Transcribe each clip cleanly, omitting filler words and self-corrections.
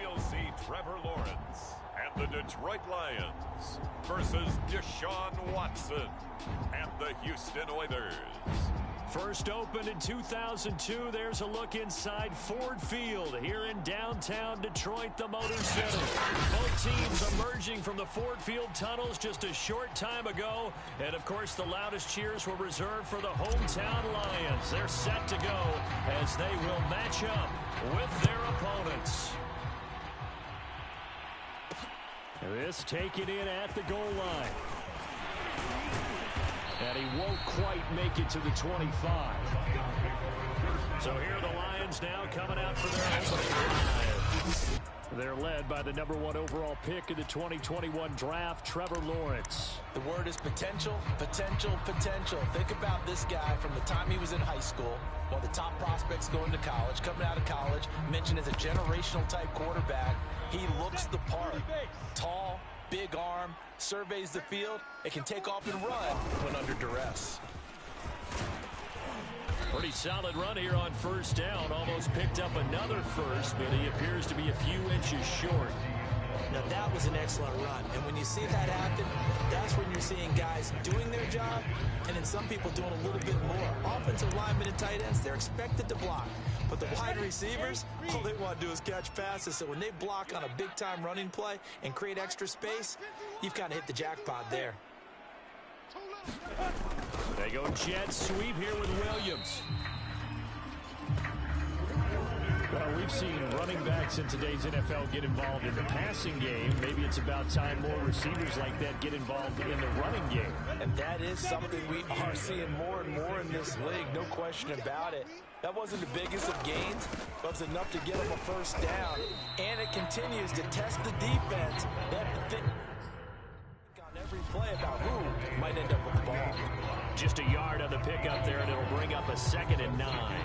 we'll see Trevor Lawrence and the Detroit Lions versus Deshaun Watson and the Houston Oilers. First opened in 2002, there's a look inside Ford Field here in downtown Detroit, the Motor Center. Both teams emerging from the Ford Field tunnels just a short time ago. And, of course, the loudest cheers were reserved for the hometown Lions. They're set to go as they will match up with their opponents. This taken in at the goal line. And he won't quite make it to the 25. So here are the Lions now coming out for their opening drive. They're led by the #1 overall pick in the 2021 draft, Trevor Lawrence. The word is potential, potential, potential. Think about this guy from the time he was in high school, one of the top prospects going to college, coming out of college, mentioned as a generational type quarterback. He looks the part. Tall, big arm, surveys the field, and can take off and run when under duress. Pretty solid run here on first down. Almost picked up another first, but he appears to be a few inches short. Now that was an excellent run, and when you see that happen, that's when you're seeing guys doing their job, and then some people doing a little bit more. Offensive linemen and tight ends, they're expected to block. But the wide receivers, all they want to do is catch passes. So when they block on a big-time running play and create extra space, you've kind of hit the jackpot there. They go jet sweep here with Williams. Well, we've seen running backs in today's NFL get involved in the passing game. Maybe it's about time more receivers like that get involved in the running game. And that is something we are seeing more and more in this league, no question about it. That wasn't the biggest of gains, but it was enough to get them a first down. And it continues to test the defense. They have to think on every play about who might end up with the ball. Just a yard on the pickup there, and it'll bring up a 2nd and 9.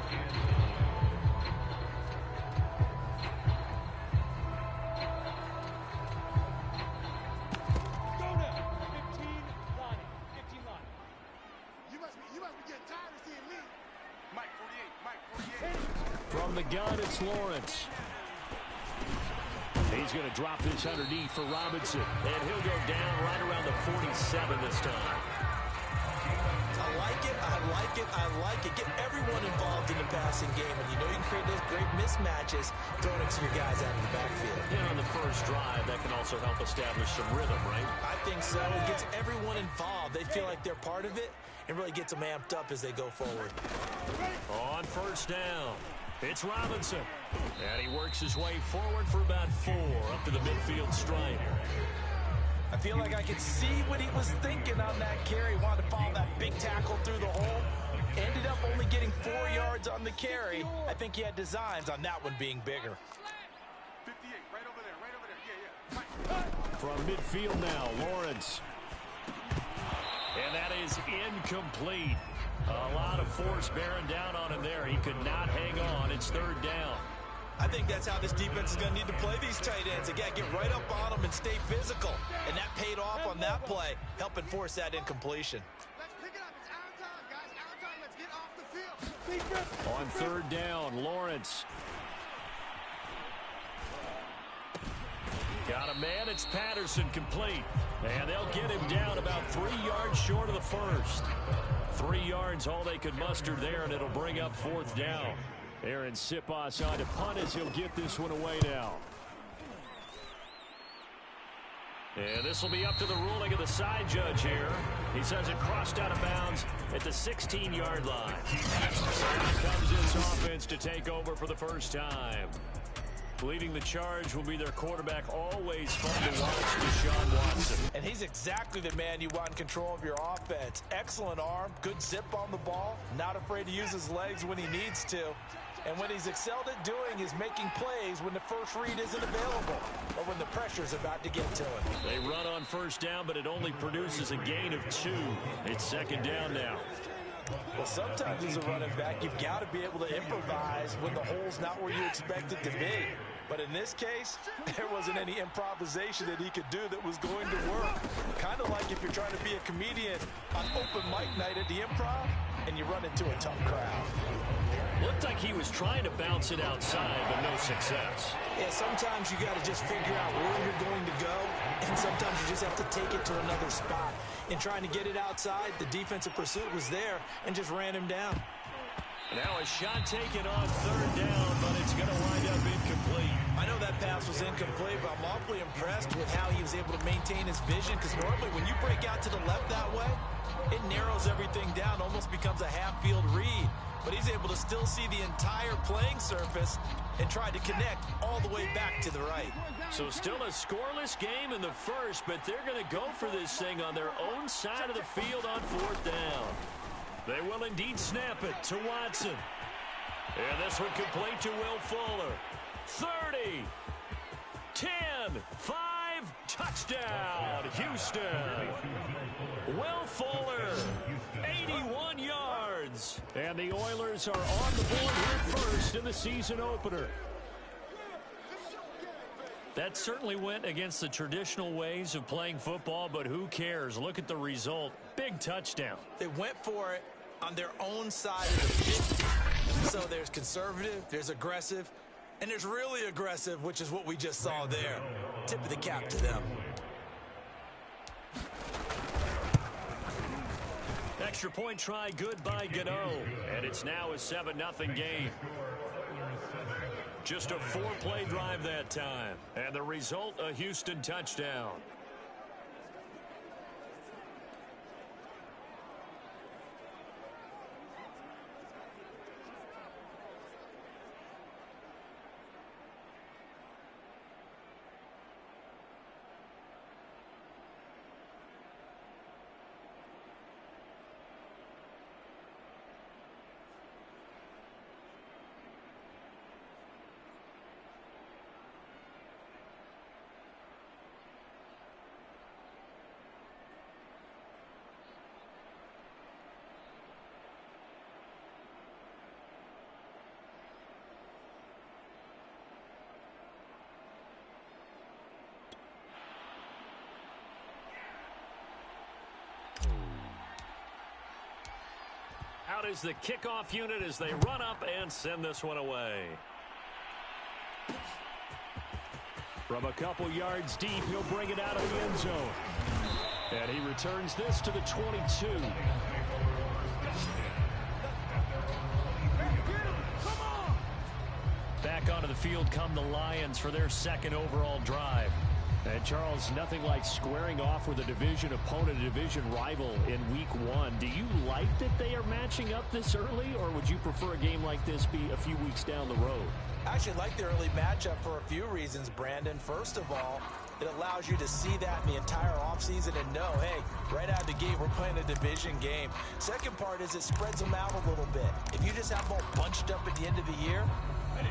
From the gun, it's Lawrence. He's going to drop this underneath for Robinson. And he'll go down right around the 47 this time. I like it, I like it, I like it. Get everyone involved in the passing game. And you know you can create those great mismatches throwing it to your guys out of the backfield. And on the first drive, that can also help establish some rhythm, right? I think so. It gets everyone involved. They feel like they're part of it and really gets them amped up as they go forward. On first down, it's Robinson. And he works his way forward for about 4 up to the midfield stripe. I feel like I could see what he was thinking on that carry. Wanted to follow that big tackle through the hole. Ended up only getting 4 yards on the carry. I think he had designs on that one being bigger. 58, right over there, yeah. From midfield now, Lawrence. And that is incomplete. A lot of force bearing down on him there. He could not hang on. It's 3rd down. I think that's how this defense is going to need to play these tight ends. Again, get right up on them and stay physical. And that paid off on that play, helping force that incompletion. Let's pick it up. It's our time, guys. Our time. Let's get off the field. On 3rd down, Lawrence. Got a man. It's Patterson complete. And they'll get him down about 3 yards short of the first. 3 yards, all they could muster there, and it'll bring up 4th down. Aaron Siposs on to punt as he'll get this one away now. And this will be up to the ruling of the side judge here. He says it crossed out of bounds at the 16-yard line. So now comes this offense to take over for the first time. Leading the charge will be their quarterback, always fun to watch, Deshaun Watson. And he's exactly the man you want in control of your offense. Excellent arm, good zip on the ball, not afraid to use his legs when he needs to. And what he's excelled at doing is making plays when the first read isn't available or when the pressure's about to get to him. They run on first down, but it only produces a gain of 2. It's 2nd down now. Well, sometimes as a running back, you've got to be able to improvise when the hole's not where you expect it to be. But in this case, there wasn't any improvisation that he could do that was going to work. Kind of like if you're trying to be a comedian on open mic night at the Improv and you run into a tough crowd. Looked like he was trying to bounce it outside, but no success. Yeah, sometimes you got to just figure out where you're going to go, and sometimes you just have to take it to another spot. In trying to get it outside, the defensive pursuit was there and just ran him down. Now a shot taken on third down, but it's going to wind up incomplete. I know that pass was incomplete, but I'm awfully impressed with how he was able to maintain his vision, because normally when you break out to the left that way, it narrows everything down, almost becomes a half-field read. But he's able to still see the entire playing surface and try to connect all the way back to the right. So still a scoreless game in the first, but they're going to go for this thing on their own side of the field on fourth down. They will indeed snap it to Watson. And this one complete to Will Fuller. 30, 10, 5, touchdown, Houston. Will Fuller, 81 yards. And the Oilers are on the board here first in the season opener. That certainly went against the traditional ways of playing football, but who cares? Look at the result. Big touchdown. They went for it on their own side of the 50. So there's conservative, there's aggressive, and there's really aggressive, which is what we just saw there. Tip of the cap to them. Extra point try good by Gano. And it's now a 7-0 game. Just a 4-play drive that time. And the result, a Houston touchdown. Out is the kickoff unit as they run up and send this one away. From a couple yards deep, he'll bring it out of the end zone. And he returns this to the 22. Back onto the field come the Lions for their second overall drive. And Charles, nothing like squaring off with a division opponent, a division rival in week one. Do you like that they are matching up this early, or would you prefer a game like this be a few weeks down the road? I actually like the early matchup for a few reasons, Brandon. First of all, it allows you to see that in the entire offseason and know, hey, right out of the gate, we're playing a division game. Second part is it spreads them out a little bit. If you just have them all bunched up at the end of the year,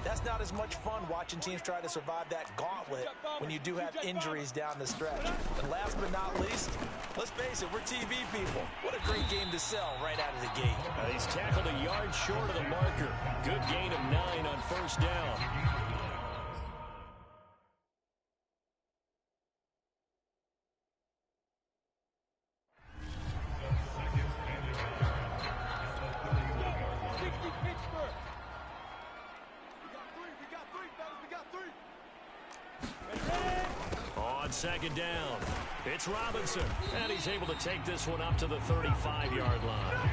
that's not as much fun watching teams try to survive that gauntlet when you do have injuries down the stretch. And last but not least, let's face it, we're TV people. What a great game to sell right out of the gate. He's tackled a yard short of the marker. Good gain of 9 on first down. Second down. It's Robinson, and he's able to take this one up to the 35-yard line.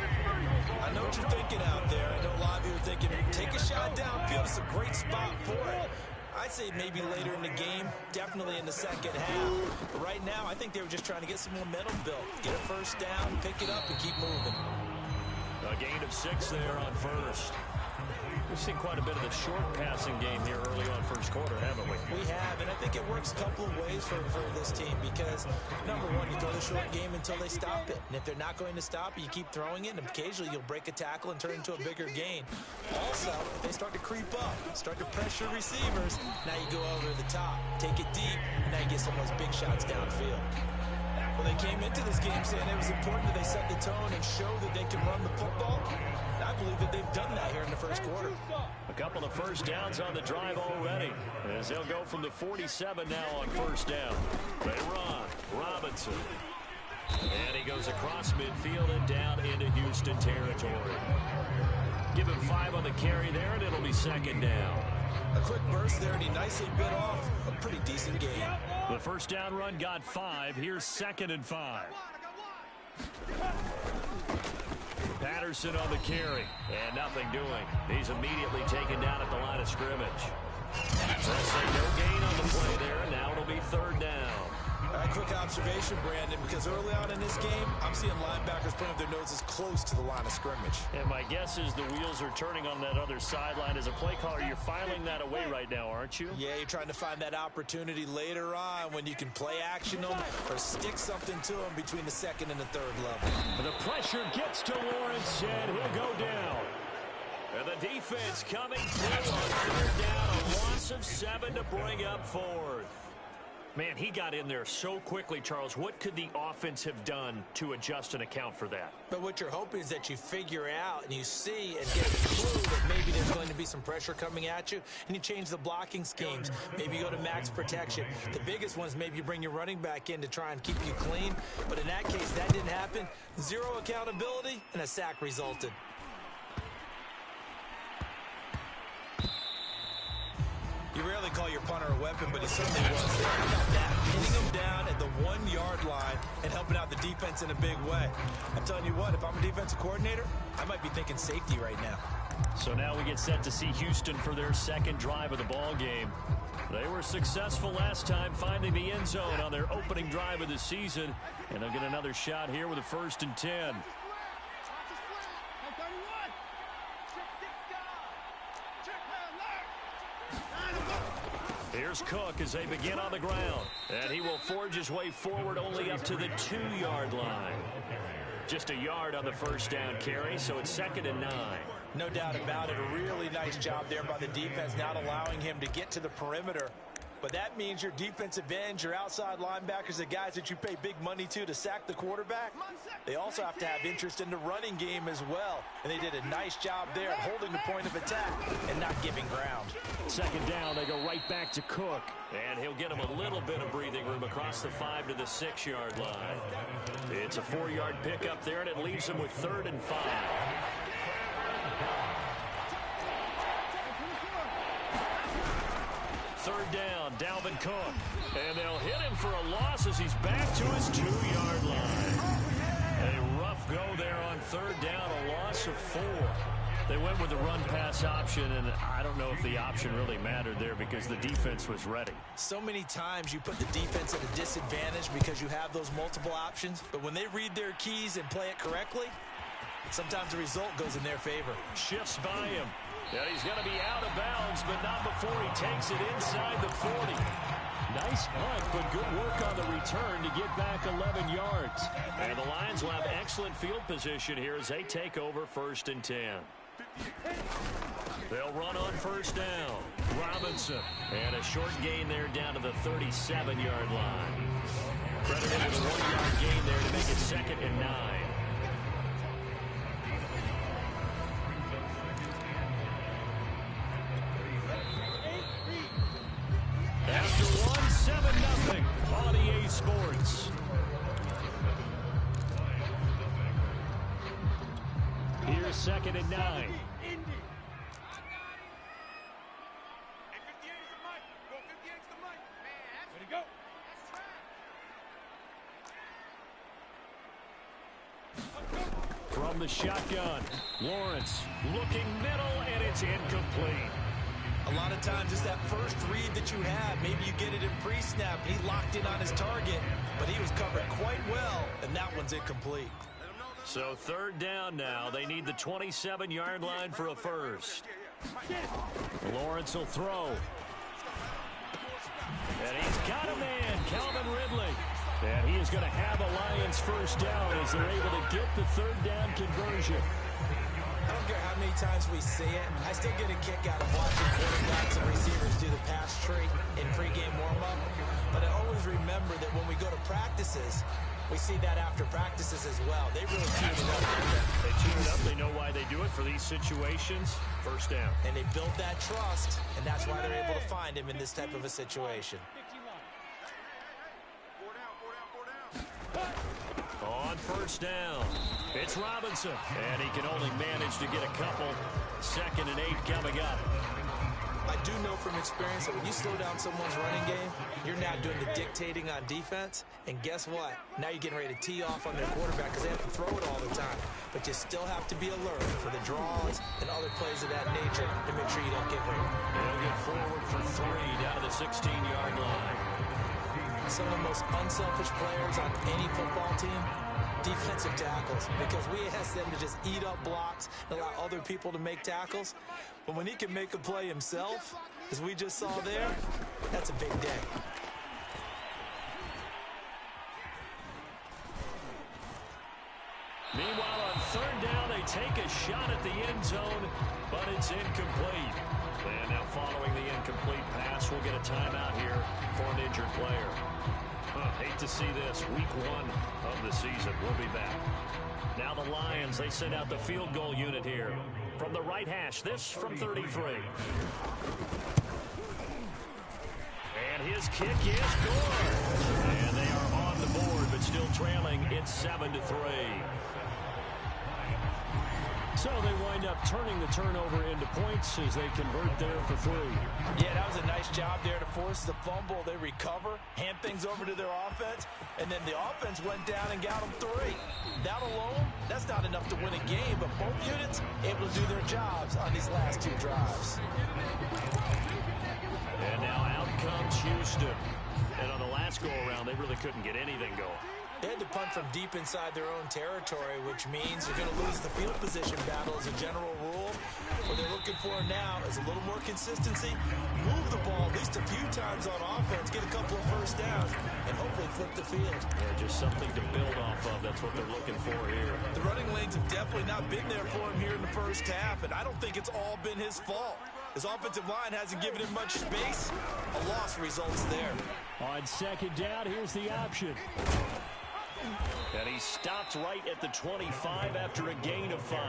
I know what you're thinking out there. I know a lot of you are thinking, take a shot downfield. It's a great spot for it. I'd say maybe later in the game, definitely in the second half. But right now, I think they were just trying to get some momentum built. Get a first down, pick it up, and keep moving. A gain of 6 there on first. We've seen quite a bit of the short passing game here early on first quarter, haven't we? We have, and I think it works a couple of ways for this team because, number one, you throw the short game until they stop it. And if they're not going to stop it, you keep throwing it, and occasionally you'll break a tackle and turn it into a bigger gain. Also, if they start to creep up, start to pressure receivers, now you go over the top, take it deep, and now you get some of those big shots downfield. Well, they came into this game saying it was important that they set the tone and show that they can run the football. I believe that they've done that here in the first quarter. A couple of first downs on the drive already, as they'll go from the 47 now on first down. They run. Robinson. And he goes across midfield and down into Houston territory. Give him 5 on the carry there, and it'll be second down. A quick burst there, and he nicely bit off a pretty decent gain. The first down run got 5. Here's 2nd and 5. Patterson on the carry, and nothing doing. He's immediately taken down at the line of scrimmage. Let's say no gain on the play there, and now it'll be 3rd down. Quick observation, Brandon, because early on in this game, I'm seeing linebackers putting their noses close to the line of scrimmage. And my guess is the wheels are turning on that other sideline. As a play caller, you're filing that away right now, aren't you? Yeah, you're trying to find that opportunity later on when you can play action them or stick something to them between the 2nd and the 3rd level. The pressure gets to Lawrence, and he'll go down. And the defense coming through on 3rd down, a loss of 7 to bring up 4th. Man, he got in there so quickly, Charles. What could the offense have done to adjust and account for that? But what you're hoping is that you figure out and you see and get a clue that maybe there's going to be some pressure coming at you, and you change the blocking schemes. Maybe you go to max protection. The biggest one is maybe you bring your running back in to try and keep you clean. But in that case, that didn't happen. 0 accountability, and a sack resulted. You rarely call your punter a weapon, but he certainly was there. How about that? Hitting him down at the 1-yard line and helping out the defense in a big way. I'm telling you what, if I'm a defensive coordinator, I might be thinking safety right now. So now we get set to see Houston for their 2nd drive of the ball game. They were successful last time finding the end zone on their opening drive of the season, and they'll get another shot here with a 1st and 10. Here's Cook as they begin on the ground. And he will forge his way forward only up to the 2-yard line. Just a yard on the first down carry, so it's 2nd and 9. No doubt about it. A really nice job there by the defense, not allowing him to get to the perimeter. But that means your defensive ends, your outside linebackers, the guys that you pay big money to sack the quarterback, they also have to have interest in the running game as well. And they did a nice job there of holding the point of attack and not giving ground. 2nd down, they go right back to Cook. And he'll get him a little bit of breathing room across the 5 to the 6-yard line. It's a 4-yard pickup there, and it leaves him with 3rd and 5. 3rd down, Dalvin Cook. And they'll hit him for a loss as he's back to his 2-yard line. A rough go there on 3rd down, a loss of 4. They went with the run-pass option, and I don't know if the option really mattered there because the defense was ready. So many times you put the defense at a disadvantage because you have those multiple options, but when they read their keys and play it correctly, sometimes the result goes in their favor. Shifts by him. And he's going to be out of bounds, but not before he takes it inside the 40. Nice punt, but good work on the return to get back 11 yards. And the Lions will have excellent field position here as they take over 1st and 10. They'll run on 1st down. Robinson. And a short gain there down to the 37-yard line. Credited with a 1-yard gain there to make it 2nd and 9. After 1, 7-0 on EA Sports. Here's 2nd and 9. From the shotgun, Lawrence looking middle, and it's incomplete. A lot of times it's that first read that you have. Maybe you get it in pre-snap. He locked in on his target, but he was covered quite well, and that one's incomplete. So 3rd down now. They need the 27-yard line for a first. Lawrence will throw. And he's got a man, Calvin Ridley. And he is going to have a Lions first down as they're able to get the 3rd down conversion. I don't care how many times we see it. I still get a kick out of watching quarterbacks and receivers do the pass tree in pregame warm-up. But I always remember that when we go to practices, we see that after practices as well. They really tune it up. They tune it up. They know why they do it for these situations. First down. And they build that trust, and that's why they're able to find him in this type of a situation. on first down. It's Robinson, and he can only manage to get a couple. 2nd and 8 coming up. I do know from experience that when you slow down someone's running game, you're now doing the dictating on defense. And guess what? Now you're getting ready to tee off on their quarterback because they have to throw it all the time. But you still have to be alert for the draws and other plays of that nature to make sure you don't get hurt. They'll get forward for 3 down to the 16-yard line. Some of the most unselfish players on any football team, defensive tackles, because we ask them to just eat up blocks and allow other people to make tackles. But when he can make a play himself, as we just saw there, that's a big day. Meanwhile, on 3rd down, they take a shot at the end zone, but it's incomplete. And now following the incomplete pass, we'll get a timeout here for an injured player. Hate to see this. Week 1 of the season. We'll be back. Now the Lions, they send out the field goal unit here. From the right hash, this from 33. And his kick is good. And they are on the board, but still trailing. It's 7-3. So they wind up turning the turnover into points as they convert there for 3. Yeah, that was a nice job there to force the fumble. They recover, hand things over to their offense, and then the offense went down and got them 3. That alone, that's not enough to win a game, but both units able to do their jobs on these last 2 drives. And now out comes Houston. And on the last go-around, they really couldn't get anything going. They had to punt from deep inside their own territory, which means you're going to lose the field position battle as a general rule. What they're looking for now is a little more consistency, move the ball at least a few times on offense, get a couple of first downs, and hopefully flip the field. Yeah, just something to build off of. That's what they're looking for here. The running lanes have definitely not been there for him here in the first half, and I don't think it's all been his fault. His offensive line hasn't given him much space. A loss results there. On 2nd down, here's the option. And he stopped right at the 25 after a gain of 5.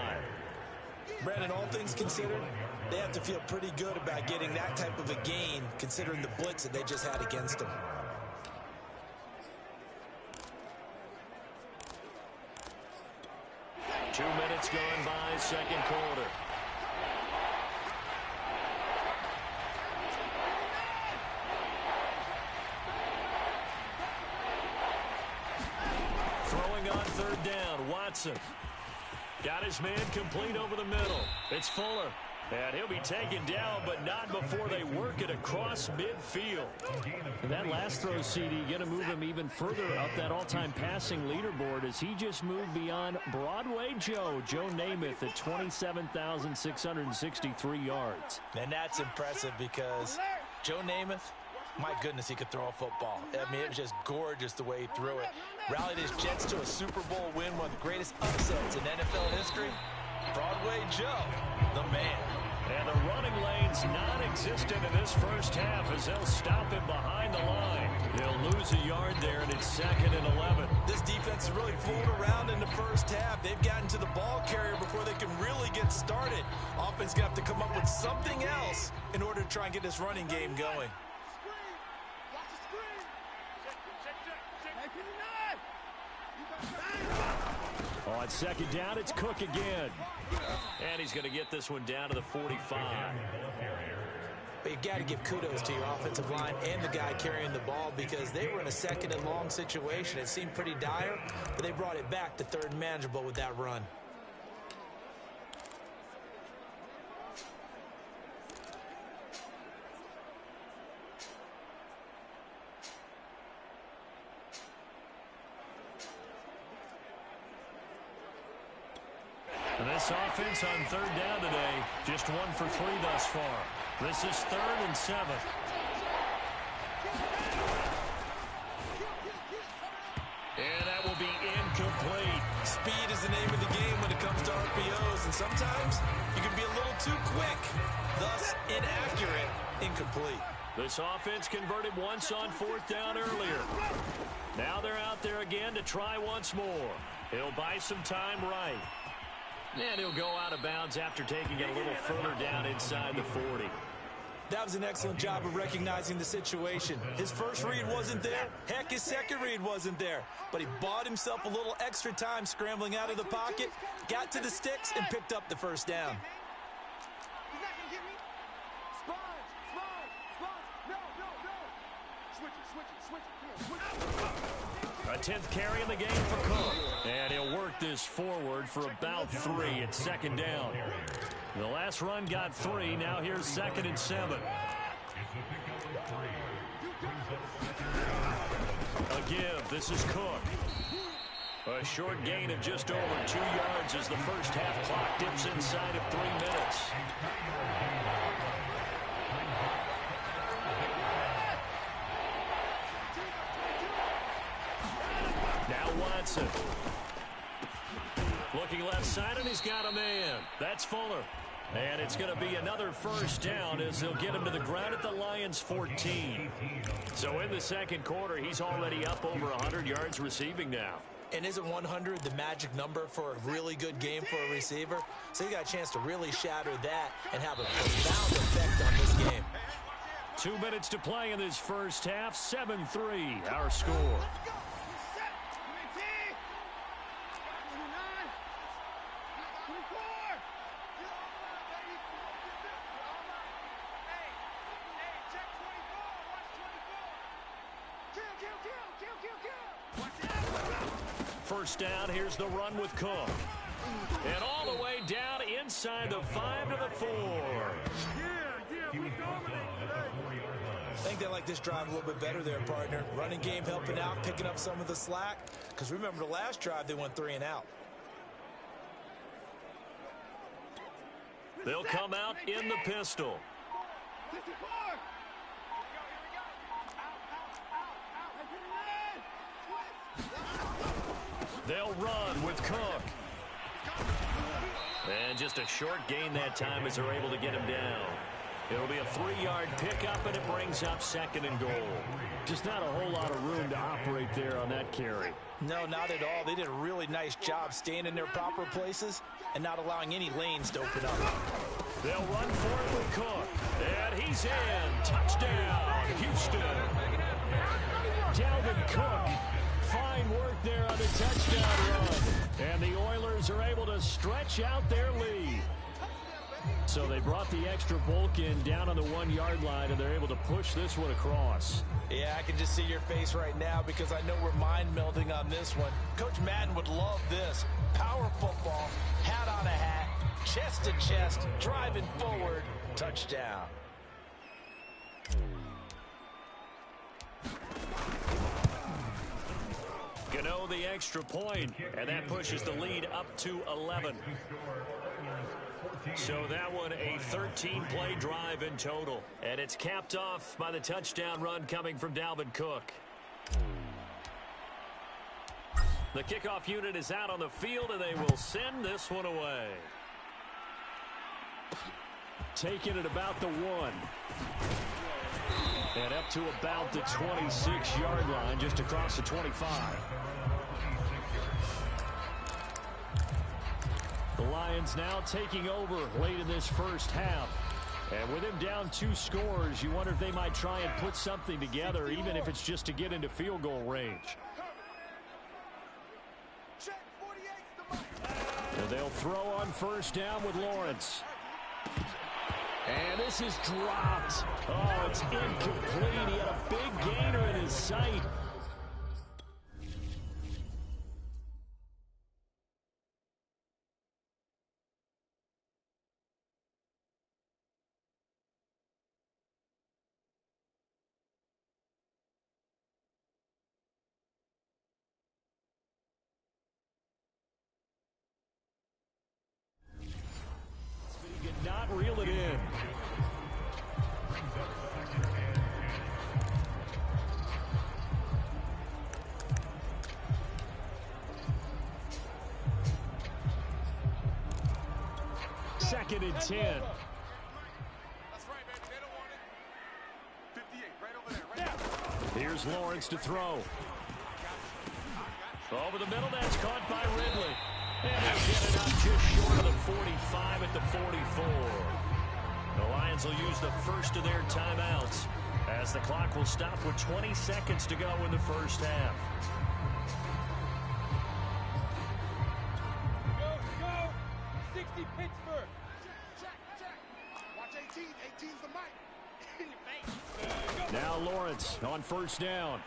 Brandon, all things considered, they have to feel pretty good about getting that type of a gain, considering the blitz that they just had against them. Two minutes gone by, 2nd quarter. Throwing on 3rd down, Watson. Got his man complete over the middle. It's Fuller. And he'll be taken down, but not before they work it across midfield. And that last throw, CD, going to move him even further up that all-time passing leaderboard as he just moved beyond Broadway Joe Namath at 27,663 yards. And that's impressive because Joe Namath, my goodness, he could throw a football. I mean, it was just gorgeous the way he threw it. Rallied his Jets to a Super Bowl win, one of the greatest upsets in NFL history. Broadway Joe, the man. And the running lane's non-existent in this first half as they'll stop him behind the line. They'll lose a yard there, and it's 2nd and 11. This defense is really fooling around in the first half. They've gotten to the ball carrier before they can really get started. Offense going to have to come up with something else in order to try and get this running game going. On 2nd down, it's Cook again. And he's going to get this one down to the 45. But you got to give kudos to your offensive line and the guy carrying the ball because they were in a 2nd and long situation. It seemed pretty dire, but they brought it back to 3rd and manageable with that run. And this offense on 3rd down today, just 1 for 3 thus far. This is 3rd and 7. And that will be incomplete. Speed is the name of the game when it comes to RPOs, and sometimes you can be a little too quick, thus inaccurate, incomplete. This offense converted once on 4th down earlier. Now they're out there again to try once more. He'll buy some time right. And he'll go out of bounds after taking it a little further down inside the 40. That was an excellent job of recognizing the situation. His first read wasn't there. Heck, his second read wasn't there. But he bought himself a little extra time scrambling out of the pocket, got to the sticks, and picked up the first down. He's not gonna get me. Sponge. No. Switch it. A 10th carry in the game for Cook. And he'll work this forward for about 3 at second down. The last run got 3. Now here's 2nd and 7. A give. This is Cook. A short gain of just over 2 yards as the first half clock dips inside of 3 minutes. Now Watson. Looking left side, and he's got a man. That's Fuller. And it's going to be another first down as they'll get him to the ground at the Lions' 14. So in the second quarter, he's already up over 100 yards receiving now. And isn't 100 the magic number for a really good game for a receiver? So he got a chance to really shatter that and have a profound effect on this game. 2 minutes to play in this first half. 7-3, our score. First down, here's the run with Cook. And all the way down inside the 5 to the 4. I think they like this drive a little bit better there, partner. Running game helping out, picking up some of the slack. Because remember the last drive, they went 3 and out. They'll come out in the pistol. 54. They'll run with Cook. And just a short gain that time as they're able to get him down. It'll be a 3-yard pickup, and it brings up 2nd and goal. Just not a whole lot of room to operate there on that carry. No, not at all. They did a really nice job staying in their proper places and not allowing any lanes to open up. They'll run for it with Cook. And he's in. Touchdown, Houston. Dalvin Cook. Fine work there on the touchdown run. And the Oilers are able to stretch out their lead. So they brought the extra bulk in down on the 1-yard line, and they're able to push this one across. Yeah, I can just see your face right now because I know we're mind melding on this one. Coach Madden would love this. Power football, hat on a hat, chest to chest, driving forward, touchdown. Gano the extra point, and that pushes the lead up to 11. So that one a 13-play drive in total. And it's capped off by the touchdown run coming from Dalvin Cook. The kickoff unit is out on the field, and they will send this one away. Taking it about the 1. And up to about the 26-yard line, just across the 25. The Lions now taking over late in this first half. And with him down 2 scores, you wonder if they might try and put something together, even if it's just to get into field goal range. And they'll throw on first down with Lawrence. And this is dropped. Oh, it's incomplete. He had a big gainer in his sight. He could not reel it in. Second and 10. That's right, baby. They don't want it. 58, right over there. Right there. Here's Lawrence to throw. Over the middle, that's caught by Ridley. And they'll get it up just short of the 45 at the 44. The Lions Lions will use the first of their timeouts as the clock will stop with 20 seconds to go in the first half. Go! 60 Pittsburgh! Check! Watch 18. 18's the mic. In your face. Now Lawrence on first down.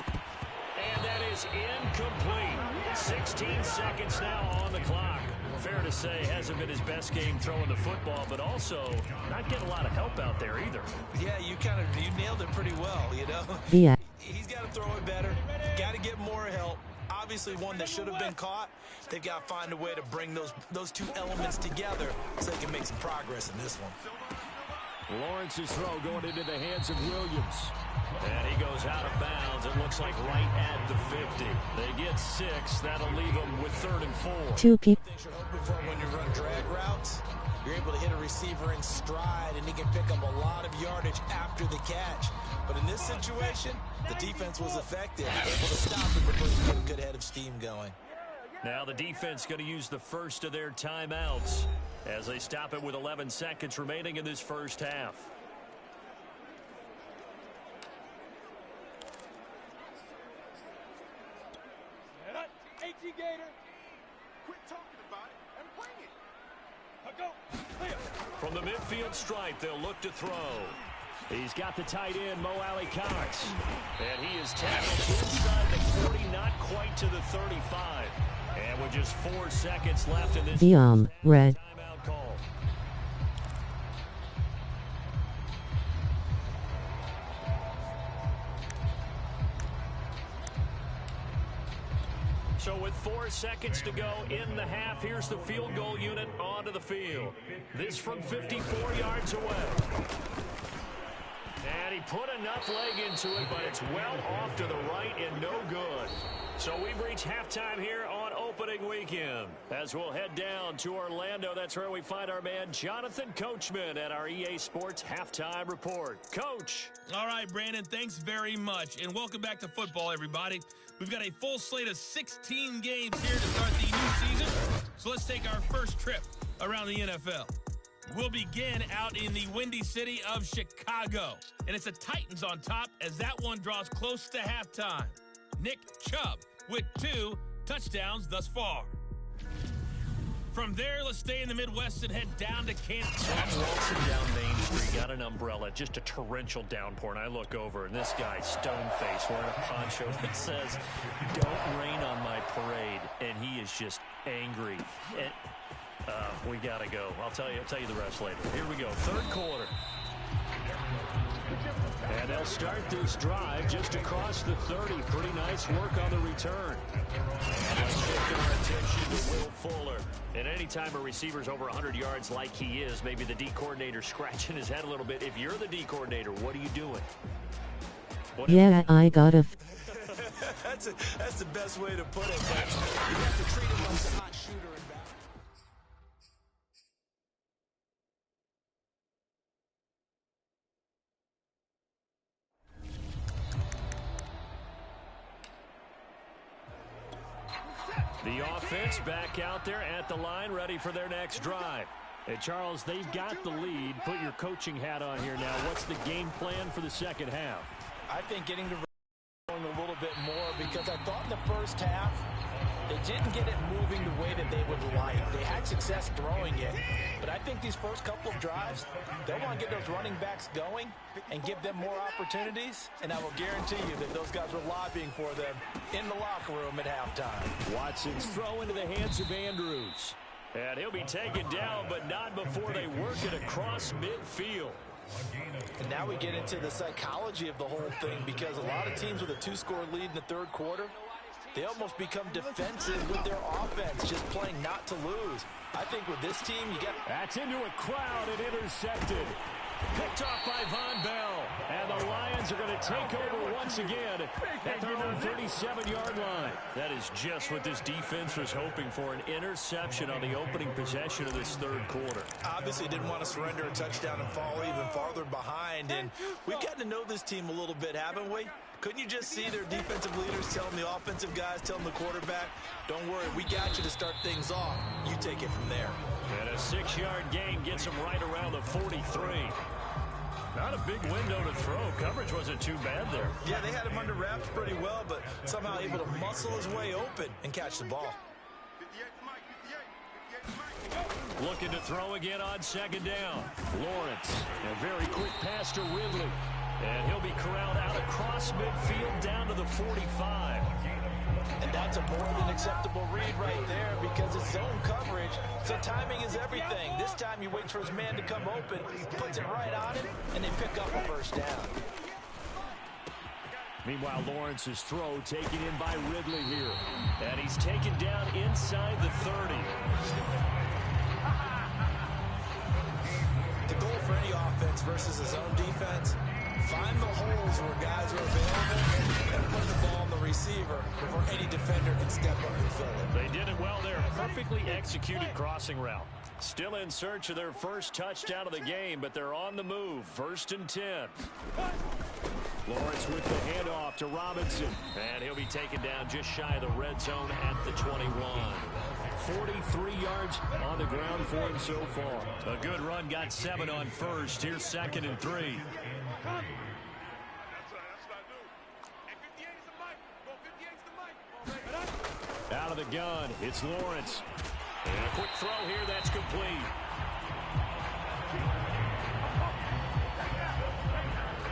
And that is incomplete. 16 seconds now on the clock. Fair to say, hasn't been his best game throwing the football, but also not getting a lot of help out there either. Yeah, you nailed it pretty well, you know. Yeah. He's got to throw it better. Got to get more help. Obviously, one that should have been caught. They've got to find a way to bring those two elements together so they can make some progress in this one. Lawrence's throw going into the hands of Williams. And he goes out of bounds. It looks like right at the 50. They get 6. That'll leave them with 3rd and 4. Two people. Things you're hoping for when you run drag routes, you're able to hit a receiver in stride, and he can pick up a lot of yardage after the catch. But in this situation, the defense was effective, able to stop him before he get a good head of steam going. Now the defense going to use the first of their timeouts as they stop it with 11 seconds remaining in this first half. Gator. Quit talking about it and bring it. Go. Clear. From the midfield stripe, they'll look to throw. He's got the tight end, Mo Alley Cox. And he is tackled inside the 40, not quite to the 35. And with just 4 seconds left in this Red. timeout call. So with 4 seconds to go in the half, here's the field goal unit onto the field. This from 54 yards away. And he put enough leg into it, but it's well off to the right and no good. So we've reached halftime here on opening weekend. As we'll head down to Orlando, that's where we find our man Jonathan Coachman at our EA Sports Halftime Report. Coach. All right, Brandon, thanks very much. And welcome back to football, everybody. We've got a full slate of 16 games here to start the new season. So let's take our first trip around the NFL. We'll begin out in the windy city of Chicago. And it's the Titans on top as that one draws close to halftime. Nick Chubb with 2 touchdowns thus far. From there, let's stay in the Midwest and head down to Kansas. I'm waltzing down Main Street, got an umbrella, just a torrential downpour, and I look over, and this guy, stone-faced, wearing a poncho that says, "Don't rain on my parade," and he is just angry. And, we got to go. I'll tell you the rest later. Here we go, third quarter. And they'll start this drive just across the 30. Pretty nice work on the return. And let's shift our attention to Will Fuller. And anytime a receiver's over 100 yards like he is, maybe the D coordinator scratching his head a little bit. If you're the D coordinator, what are you doing? I got a... That's the best way to put it. But you have to treat him like a hot shooter in basketball. The offense back out there at the line, ready for their next drive. And Charles, they've got the lead. Put your coaching hat on here now. What's the game plan for the second half? I think getting to going a little bit more, because I thought in the first half they didn't get it moving the way that they would like. They had success throwing it, but I think these first couple of drives, they'll want to get those running backs going and give them more opportunities, and I will guarantee you that those guys were lobbying for them in the locker room at halftime. Watson's throw into the hands of Andrews. And he'll be taken down, but not before they work it across midfield. And now we get into the psychology of the whole thing, because a lot of teams with a 2-score lead in the third quarter, they almost become defensive with their offense, just playing not to lose. I think with this team, you got... That's into a crowd and intercepted. Picked off by Von Bell. And the Lions are going to take over once again at their own 37-yard line. That is just what this defense was hoping for, an interception on the opening possession of this third quarter. Obviously didn't want to surrender a touchdown and fall even farther behind. And we've gotten to know this team a little bit, haven't we? Couldn't you just see their defensive leaders telling the offensive guys, telling the quarterback, don't worry, we got you to start things off. You take it from there. And a 6-yard gain gets him right around the 43. Not a big window to throw. Coverage wasn't too bad there. Yeah, they had him under wraps pretty well, but somehow able to muscle his way open and catch the ball. Looking to throw again on second down. Lawrence, a very quick pass to Ridley. And he'll be corralled out across midfield down to the 45. And that's a more than acceptable read right there because it's zone coverage, so timing is everything. This time he waits for his man to come open, puts it right on him, and they pick up a first down. Meanwhile, Lawrence's throw taken in by Ridley here. And he's taken down inside the 30. The goal for any offense versus a zone defense, find the holes where guys are available and put the ball on the receiver before any defender can step up and fill it. They did it well there. Perfectly executed crossing route. Still in search of their first touchdown of the game, but they're on the move. 1st and 10. Lawrence with the handoff to Robinson. And he'll be taken down just shy of the red zone at the 21. 43 yards on the ground for him so far. A good run, got 7 on first. Here's 2nd and 3. Out of the gun, it's Lawrence. And a quick throw here, that's complete.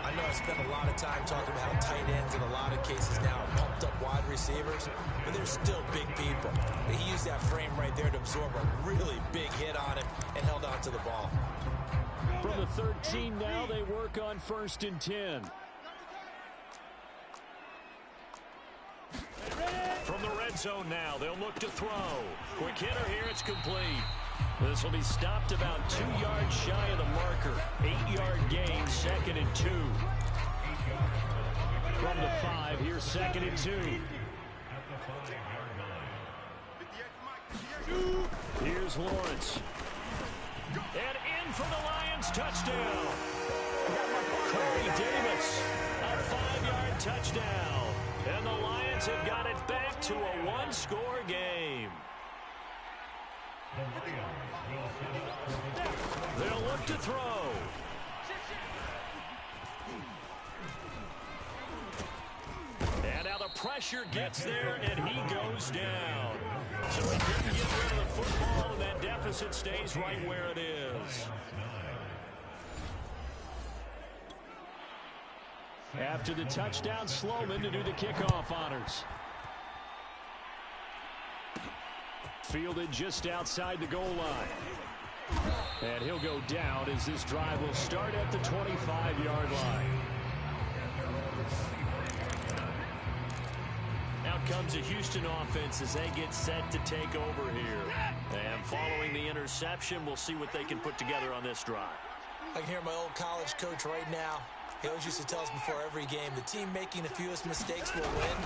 I know I spent a lot of time talking about how tight ends in a lot of cases now are pumped up wide receivers, but they're still big people. He used that frame right there to absorb a really big hit on him and held on to the ball. From the 13 now, they work on 1st and 10. From the red zone now, they'll look to throw. Quick hitter here, it's complete. This will be stopped about 2 yards shy of the marker. 8-yard gain, 2nd and 2. From the 5, here's 2nd and 2. Here's Lawrence. And in for the Lions, touchdown. Corey Davis, a 5-yard touchdown. And the Lions have got it back to a 1-score game. They'll look to throw. And now the pressure gets there, and he goes down. So he couldn't get rid of the football, and that deficit stays right where it is. After the touchdown, Sloman to do the kickoff honors. Fielded just outside the goal line. And he'll go down as this drive will start at the 25-yard line. Out comes a Houston offense as they get set to take over here. And following the interception, we'll see what they can put together on this drive. I can hear my old college coach right now. He always used to tell us before every game, the team making the fewest mistakes will win.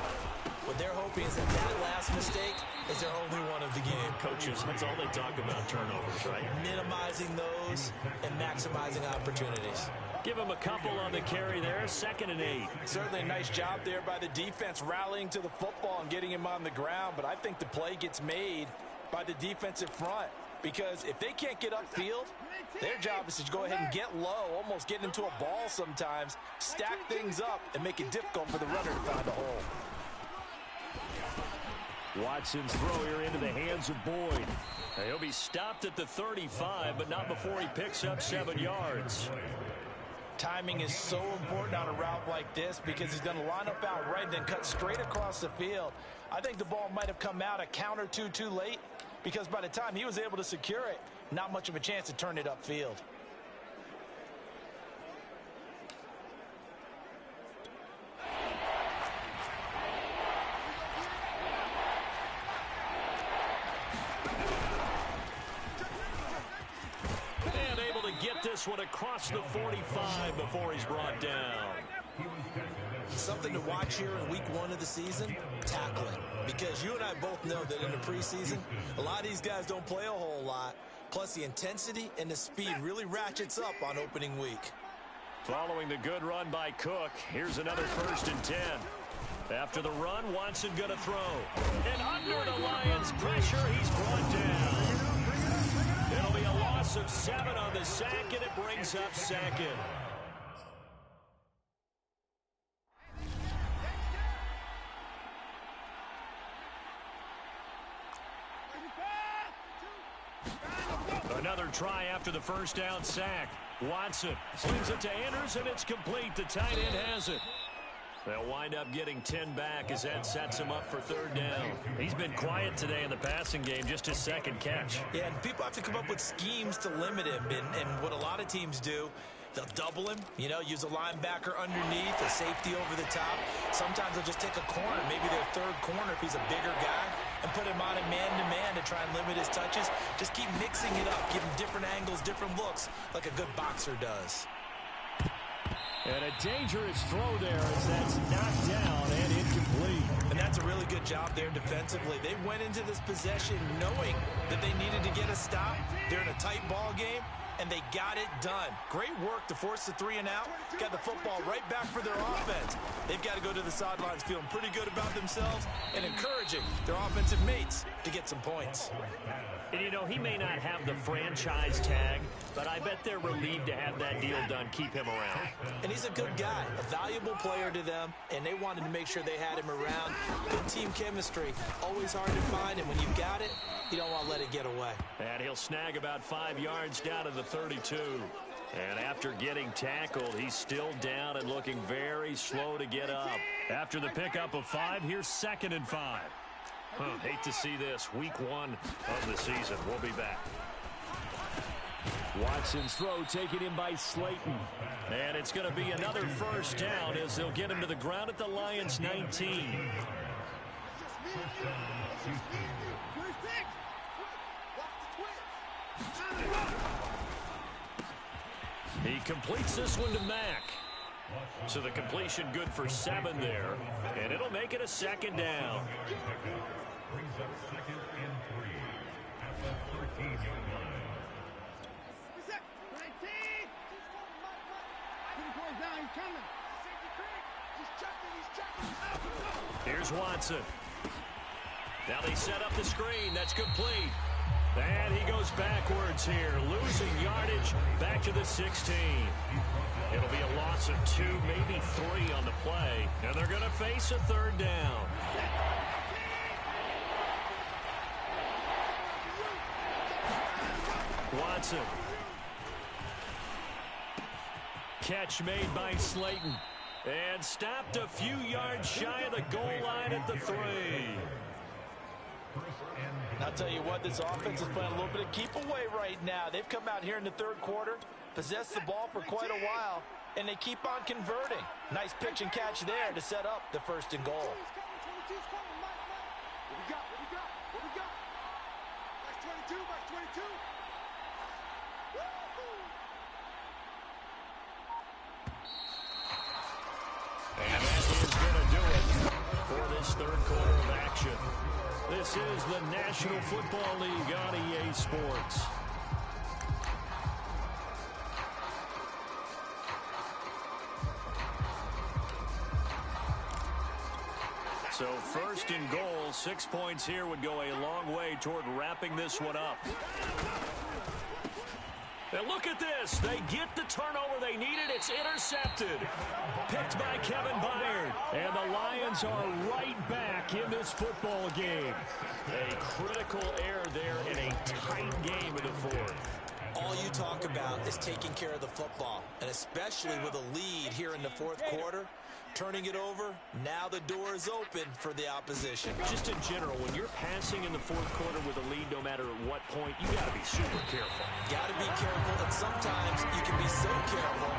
What they're hoping is that that last mistake is their only one of the game. Coaches, that's all they talk about, turnovers, right? Minimizing those and maximizing opportunities. Give him a couple on the carry there, 2nd and 8. Certainly a nice job there by the defense rallying to the football and getting him on the ground, but I think the play gets made by the defensive front because if they can't get upfield, their job is to go ahead and get low, almost get into a ball sometimes, stack things up, and make it difficult for the runner to find a hole. Watson's throw here into the hands of Boyd. He'll be stopped at the 35, but not before he picks up 7 yards. Timing is so important on a route like this because he's going to line up out right and then cut straight across the field. I think the ball might have come out a count or two too late because by the time he was able to secure it, not much of a chance to turn it upfield. And able to get this one across the 45 before he's brought down. Something to watch here in week 1 of the season, tackling. Because you and I both know that in the preseason, a lot of these guys don't play a whole lot. Plus, the intensity and the speed really ratchets up on opening week. Following the good run by Cook, here's another 1st and 10. After the run, Watson going to throw. And under the Lions' pressure, he's brought down. loss of 7 on the sack, and it brings up second. Another try after the first down sack. Watson slings it to Anders, and it's complete. The tight end has it. They'll wind up getting 10 back as that sets him up for third down. He's been quiet today in the passing game, just his second catch. Yeah, and people have to come up with schemes to limit him. And what a lot of teams do, they'll double him, use a linebacker underneath, a safety over the top. Sometimes they'll just take a corner, maybe their third corner if he's a bigger guy, and put him on a man-to-man to try and limit his touches. Just keep mixing it up, give him different angles, different looks, like a good boxer does. And a dangerous throw there as that's knocked down and incomplete. And that's a really good job there defensively. They went into this possession knowing that they needed to get a stop. They're in a tight ball game, and they got it done. Great work to force the 3 and out. Got the football right back for their offense. They've got to go to the sidelines feeling pretty good about themselves and encouraging their offensive mates to get some points. And, he may not have the franchise tag, but I bet they're relieved to have that deal done, keep him around. And he's a good guy, a valuable player to them, and they wanted to make sure they had him around. Good team chemistry, always hard to find, and when you've got it, you don't want to let it get away. And he'll snag about 5 yards down to the 32. And after getting tackled, he's still down and looking very slow to get up. After the pickup of 5, here's 2nd and 5. Hate to see this. Week 1 of the season. We'll be back. Watson's throw taken in by Slayton. And it's going to be another first down as they'll get him to the ground at the Lions' 19. He completes this one to Mack. So the completion good for 7 there. And it'll make it a 2nd down. Brings up 2nd and 3 at the 13-yard line. Here's Watson. Now they set up the screen. That's complete. And he goes backwards here, losing yardage back to the 16. It'll be a loss of 2, maybe 3 on the play. And they're going to face a 3rd down. Watson. Catch made by Slayton. And stopped a few yards shy of the goal line at the 3. I'll tell you what, this offense is playing a little bit of keep away right now. They've come out here in the 3rd quarter, possessed the ball for quite a while, and they keep on converting. Nice pitch and catch there to set up the 1st and goal. And that is going to do it for this 3rd quarter of action. This is the National Football League on EA Sports. So 1st and goal, 6 points here would go a long way toward wrapping this one up. And look at this. They get the turnover they needed. It's intercepted. Picked by Kevin Byard. And the Lions are right back in this football game. A critical error there in a tight game in the 4th. All you talk about is taking care of the football, and especially with a lead here in the 4th quarter. Turning it over, now the door is open for the opposition. Just in general, when you're passing in the 4th quarter with a lead, no matter at what point, you got to be super careful. Got to be careful, and sometimes you can be so careful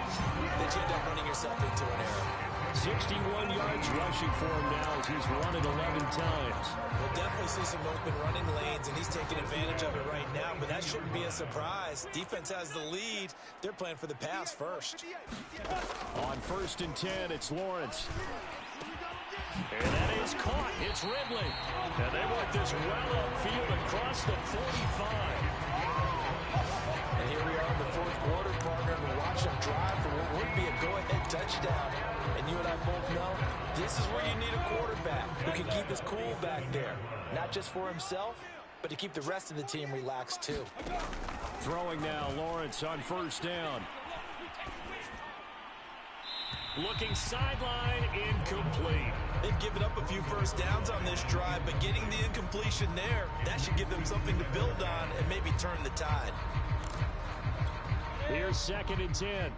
that you end up running yourself into an error. 61 yards rushing for him now as he's run it 11 times. We'll definitely see some open running lanes, and he's taking advantage of it right now, but that shouldn't be a surprise. Defense has the lead. They're playing for the pass first. On 1st and 10, it's Lawrence. And that is caught. It's Ridley. And they want this well upfield across the 45. And here we are in the 4th quarter, partner, and we're watching them drive for what would be a go-ahead touchdown. And you and I both know this is where you need a quarterback who can keep his cool back there, not just for himself, but to keep the rest of the team relaxed too. Throwing now, Lawrence on first down. Looking sideline, incomplete. They've given up a few first downs on this drive, but getting the incompletion there, that should give them something to build on and maybe turn the tide. Here's 2nd and 10. I'm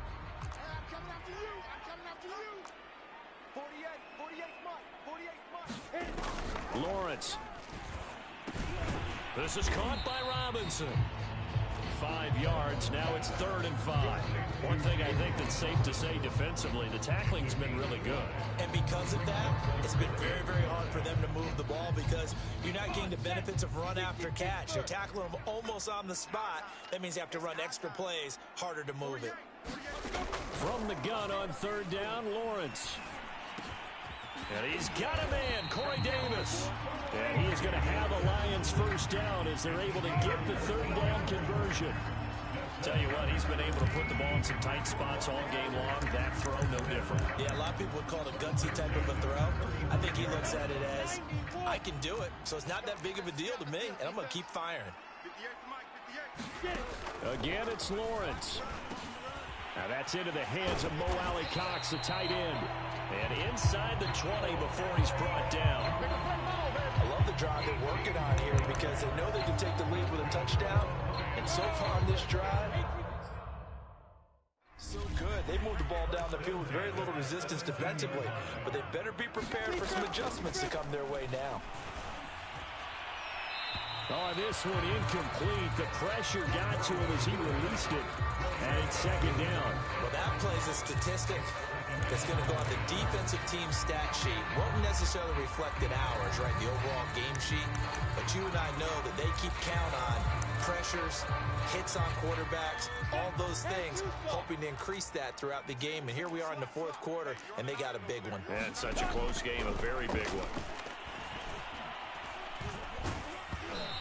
coming after you. I'm coming after you. 48 Lawrence. This is caught by Robinson. 5 yards. Now it's 3rd and 5. One thing I think that's safe to say defensively, the tackling's been really good. And because of that, it's been very, very hard for them to move the ball because you're not getting the benefits of run after catch. You're tackling them almost on the spot. That means you have to run extra plays, harder to move it. From the gun on 3rd down, Lawrence. And he's got a man, Corey Davis. And he is going to have the Lions first down as they're able to get the 3rd down conversion. Tell you what, he's been able to put the ball in some tight spots all game long. That throw, no different. Yeah, a lot of people would call it a gutsy type of a throw. I think he looks at it as, I can do it, so it's not that big of a deal to me, and I'm going to keep firing. Again, it's Lawrence. Now that's into the hands of Mo Alley Cox, the tight end. And inside the 20 before he's brought down. I love the drive they're working on here because they know they can take the lead with a touchdown. And so far on this drive, so good. They moved the ball down the field with very little resistance defensively. But they better be prepared for some adjustments to come their way now. Oh, this one incomplete. The pressure got to him as he released it. And it's 2nd down. Well, that play's a statistic that's going to go on the defensive team stat sheet. Won't necessarily reflect in ours, right, the overall game sheet. But you and I know that they keep count on pressures, hits on quarterbacks, all those things, hoping to increase that throughout the game. And here we are in the 4th quarter, and they got a big one. And such a close game, a very big one.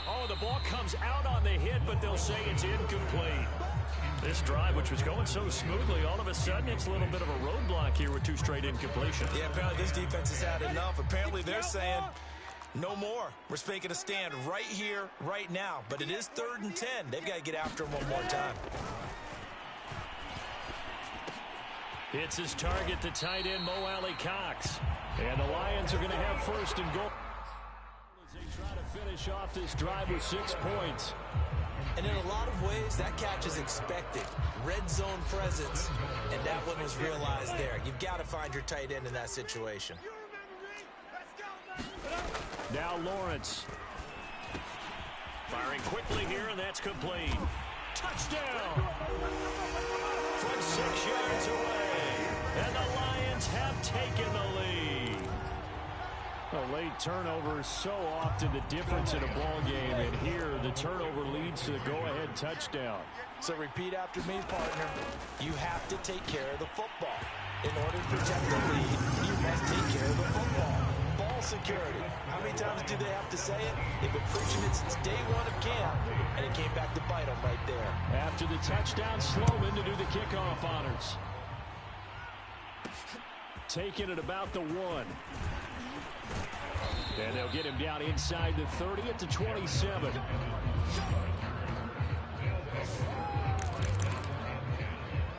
Oh, the ball comes out on the hit, but they'll say it's incomplete. This drive, which was going so smoothly, all of a sudden it's a little bit of a roadblock here with 2 straight incompletions. Yeah, apparently this defense has had enough. Apparently they're saying, no more. We're making a stand right here, right now. But it is 3rd and 10. They've got to get after him one more time. It's his target, the tight end, Mo Alley Cox. And the Lions are going to have 1st and goal as they try to finish off this drive with 6 points. And in a lot of ways, that catch is expected. Red zone presence, and that one was realized there. You've got to find your tight end in that situation. Now Lawrence. Firing quickly here, and that's complete. Touchdown! From 6 yards away. And the Lions have taken the lead. A late turnover is so often the difference in a ball game, and here the turnover leads to the go-ahead touchdown. So repeat after me, partner. You have to take care of the football. In order to protect the lead, you must take care of the football. Ball security. How many times do they have to say it? They've been preaching it since day 1 of camp, and it came back to bite them right there. After the touchdown, Sloman to do the kickoff honors. Taking it about the 1. And they'll get him down inside the 30 at the 27.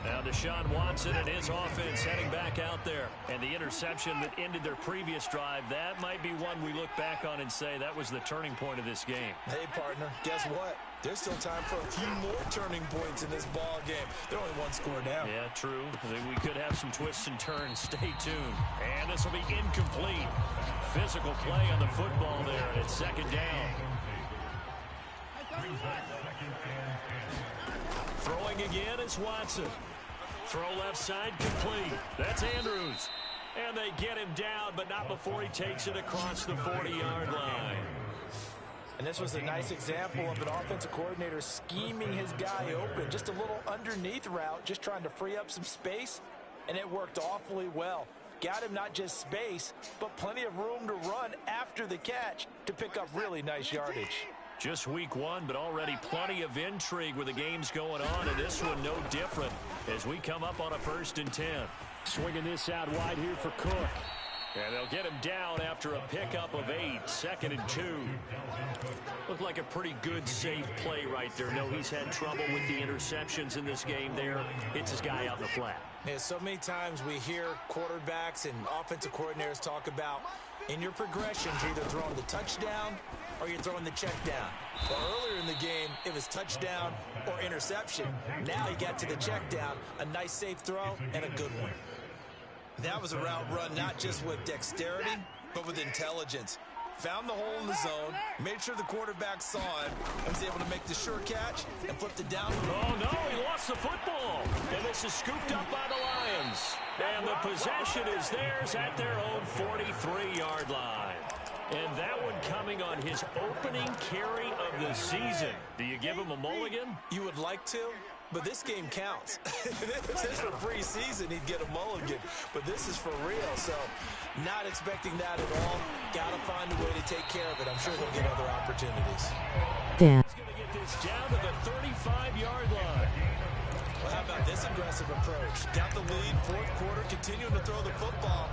Now Deshaun Watson and his offense heading back out there. And the interception that ended their previous drive, that might be one we look back on and say that was the turning point of this game. Hey, partner, guess what? There's still time for a few more turning points in this ball game. They're only 1 score down. Yeah, true. We could have some twists and turns. Stay tuned. And this will be incomplete. Physical play on the football there. And it's 2nd down. Throwing again is Watson. Throw left side complete. That's Andrews. And they get him down, but not before he takes it across the 40-yard line. And this was a nice example of an offensive coordinator scheming his guy open. Just a little underneath route, just trying to free up some space, and it worked awfully well. Got him not just space, but plenty of room to run after the catch to pick up really nice yardage. Just week 1, but already plenty of intrigue with the games going on, and this one no different as we come up on a 1st and 10. Swinging this out wide here for Cook. And they'll get him down after a pickup of 8, 2nd and 2. Looked like a pretty good, safe play right there. No, he's had trouble with the interceptions in this game there. Hits his guy out in the flat. Yeah, so many times we hear quarterbacks and offensive coordinators talk about in your progressions, you're either throwing the touchdown or you're throwing the check down. Well, earlier in the game, it was touchdown or interception. Now he got to the check down, a nice safe throw, and a good one. That was a route run not just with dexterity, but with intelligence. Found the hole in the zone, made sure the quarterback saw it, and was able to make the sure catch and flipped it down. Oh, no, he lost the football. And this is scooped up by the Lions. And the possession is theirs at their own 43-yard line. And that one coming on his opening carry of the season. Do you give him a mulligan? You would like to, but this game counts. If this were preseason, he'd get a mulligan. But this is for real, so not expecting that at all. Got to find a way to take care of it. I'm sure he'll get other opportunities. He's going to get this down to the 35-yard line. Well, how about this aggressive approach? Got the lead, fourth quarter, continuing to throw the football.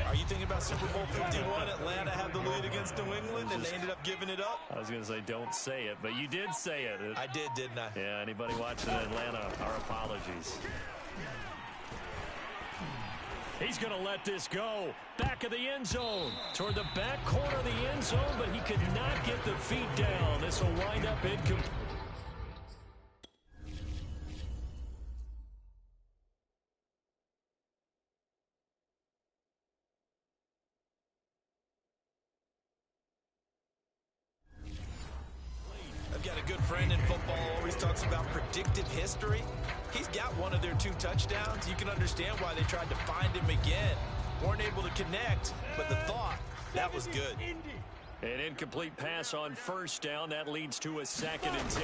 Are you thinking about Super Bowl 51? Atlanta had the lead against New England, and they ended up giving it up? I was going to say, don't say it, but you did say it. I did, didn't I? Yeah, anybody watching in Atlanta, our apologies. He's going to let this go. Back of the end zone. Toward the back corner of the end zone, but he could not get the feet down. This will wind up incomplete. I've got a good friend in football, always talks about predictive history. He's got one of their 2 touchdowns. You can understand why they tried to find him again. Weren't able to connect, but the thought, that was good. An incomplete pass on first down. That leads to a 2nd and 10.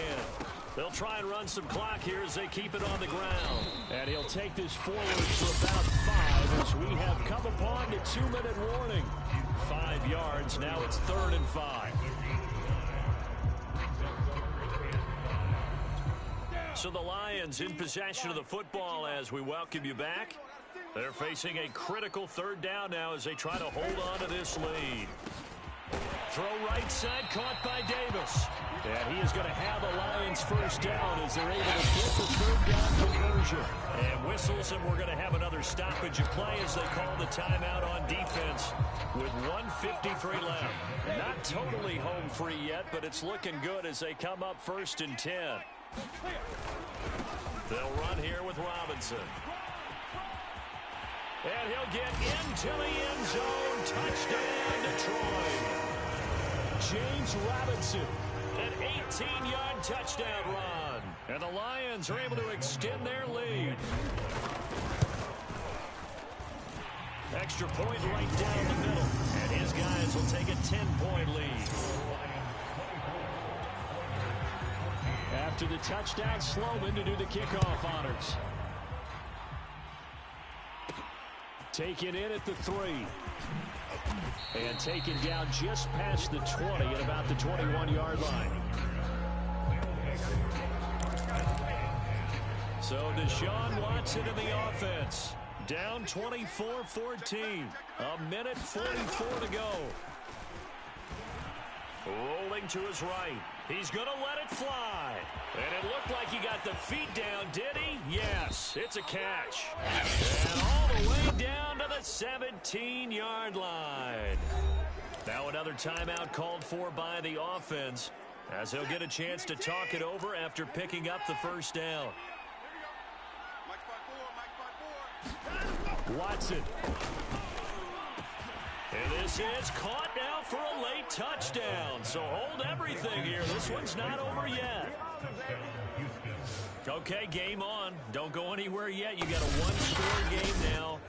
They'll try and run some clock here as they keep it on the ground. And he'll take this forward for about 5 as we have come upon the 2-minute warning. 5 yards. Now it's 3rd and 5. So the Lions in possession of the football as we welcome you back. They're facing a critical 3rd down now as they try to hold on to this lead. Throw right side, caught by Davis. And he is going to have the Lions first down as they're able to get the 3rd down conversion. And whistles, and we're going to have another stoppage of play as they call the timeout on defense with 1:53 left. Not totally home free yet, but it's looking good as they come up 1st and 10. They'll run here with Robinson. And he'll get into the end zone. Touchdown, Detroit. James Robinson, an 18-yard touchdown run. And the Lions are able to extend their lead. Extra point right down the middle. And his guys will take a 10-point lead. After the touchdown, Sloman to do the kickoff honors. Taken in at the 3. And taken down just past the 20 at about the 21-yard line. So Deshaun Watson in the offense. Down 24-14. A minute 44 to go. Rolling to his right. He's going to let it fly. And it looked like he got the feet down, did he? Yes, it's a catch. And all the way down to the 17-yard line. Now another timeout called for by the offense as he'll get a chance to talk it over after picking up the first down. Watson. And this is caught now for a late touchdown. So hold everything here. This one's not over yet. Okay, game on. Don't go anywhere yet. You got a one-score game now.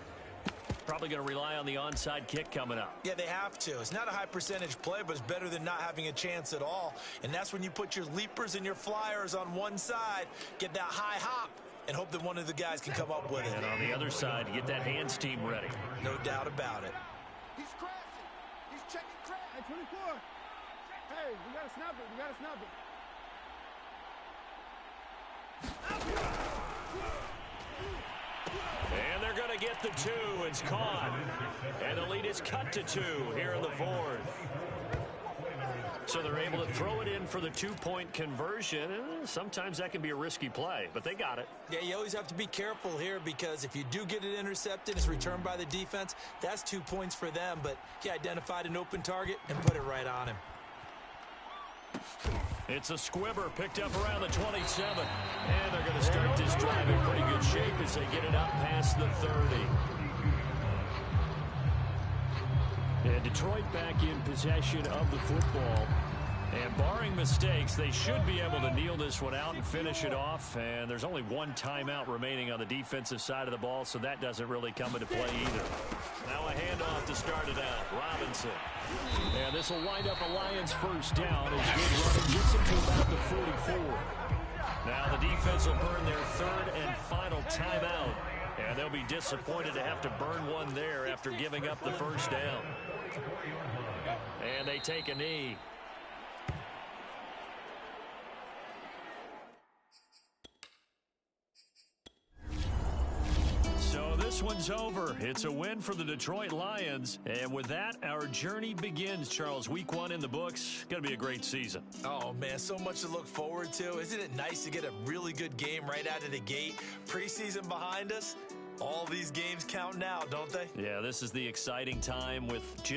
Probably going to rely on the onside kick coming up. Yeah, they have to. It's not a high percentage play, but it's better than not having a chance at all. And that's when you put your leapers and your flyers on one side, get that high hop, and hope that one of the guys can come up with it. And on the other side, get that hands team ready. No doubt about it. He's crashing. He's checking crash. Hey, 24. Hey, we got to snap it. We got to snap it. And they're going to get the 2. It's caught. And the lead is cut to 2 here in the 4th. So they're able to throw it in for the 2-point conversion. Sometimes that can be a risky play, but they got it. Yeah, you always have to be careful here because if you do get it intercepted, it's returned by the defense. That's 2 points for them, but he identified an open target and put it right on him. It's a squibber picked up around the 27. And they're going to start this drive in pretty good shape as they get it up past the 30. And Detroit back in possession of the football. And barring mistakes, they should be able to kneel this one out and finish it off. And there's only one timeout remaining on the defensive side of the ball, so that doesn't really come into play either. Now a handoff to start it out. Robinson. And this will wind up a Lions first down as good running gets them to about the 44. Now the defense will burn their 3rd and final timeout. And they'll be disappointed to have to burn one there after giving up the first down. And they take a knee. So this one's over. It's a win for the Detroit Lions. And with that, our journey begins, Charles. Week 1 in the books. Going to be a great season. Oh, man, so much to look forward to. Isn't it nice to get a really good game right out of the gate? Preseason behind us. All these games count now, don't they? Yeah, this is the exciting time with just